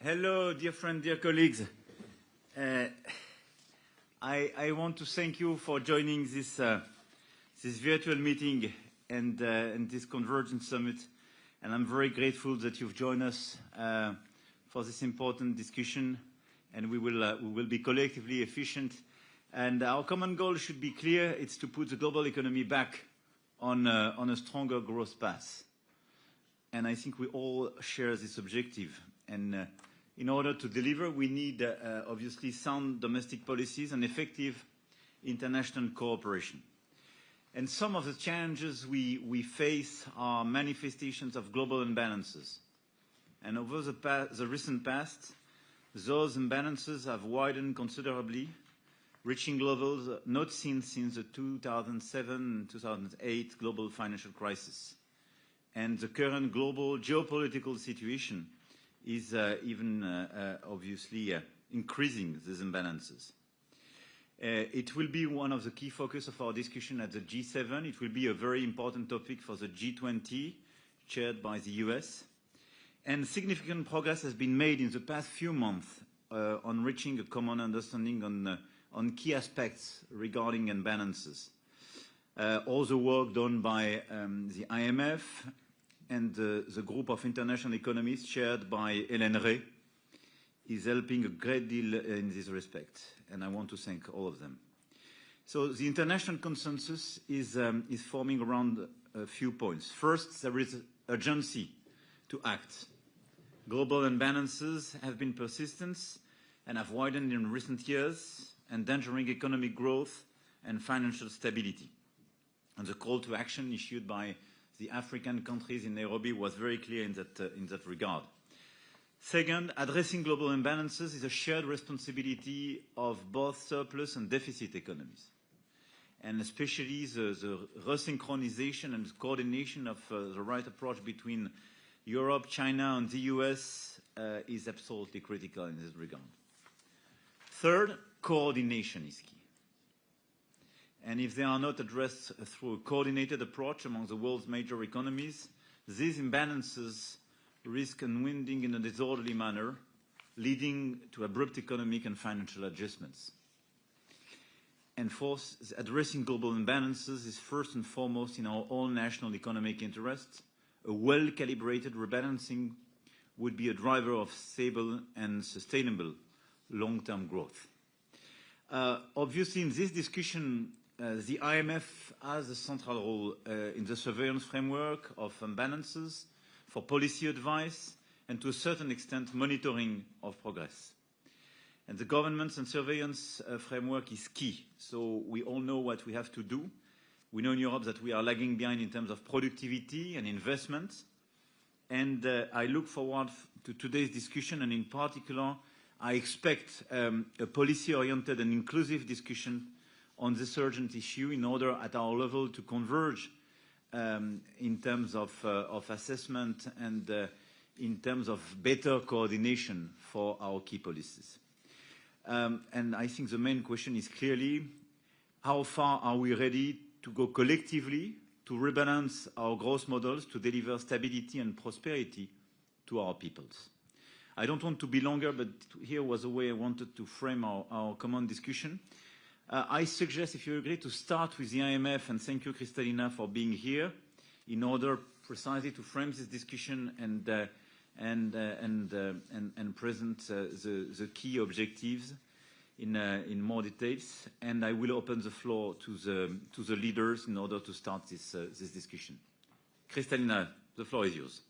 Hello, dear friends, dear colleagues. I want to thank you for joining this virtual meeting and this Convergence Summit. And I'm very grateful that you've joined us for this important discussion. And we will be collectively efficient. And our common goal should be clear. It's to put the global economy back on a stronger growth path. And I think we all share this objective. And in order to deliver, we need, obviously, sound domestic policies and effective international cooperation. And some of the challenges we face are manifestations of global imbalances. And over the recent past, those imbalances have widened considerably, reaching levels not seen since the 2007-2008 global financial crisis. And the current global geopolitical situation is obviously increasing these imbalances. It will be one of the key focus of our discussion at the G7. It will be a very important topic for the G20, chaired by the US. And significant progress has been made in the past few months on reaching a common understanding on key aspects regarding imbalances. All the work done by the IMF and the group of international economists chaired by Hélène Rey is helping a great deal in this respect, and I want to thank all of them. So the international consensus is forming around a few points. First, there is urgency to act. Global imbalances have been persistent and have widened in recent years, endangering economic growth and financial stability. And the call to action issued by the African countries in Nairobi was very clear in that regard. Second, addressing global imbalances is a shared responsibility of both surplus and deficit economies. And especially the resynchronization and coordination of the right approach between Europe, China, and the US is absolutely critical in this regard. Third, coordination is key. And if they are not addressed through a coordinated approach among the world's major economies, these imbalances risk unwinding in a disorderly manner, leading to abrupt economic and financial adjustments. And fourth, addressing global imbalances is first and foremost in our own national economic interests. A well-calibrated rebalancing would be a driver of stable and sustainable long-term growth. Obviously, in this discussion, the IMF has a central role in the surveillance framework of imbalances, for policy advice, and to a certain extent, monitoring of progress. And the governance and surveillance framework is key. So we all know what we have to do. We know in Europe that we are lagging behind in terms of productivity and investment. And I look forward to today's discussion, and in particular, I expect a policy-oriented and inclusive discussion on this urgent issue in order at our level to converge in terms of assessment and in terms of better coordination for our key policies. And I think the main question is clearly, how far are we ready to go collectively to rebalance our growth models to deliver stability and prosperity to our peoples? I don't want to be longer, but here was a way I wanted to frame our common discussion. I suggest, if you agree, to start with the IMF, and thank you, Kristalina, for being here, in order precisely to frame this discussion and present the key objectives in more details. And I will open the floor to the leaders in order to start this discussion. Kristalina, the floor is yours.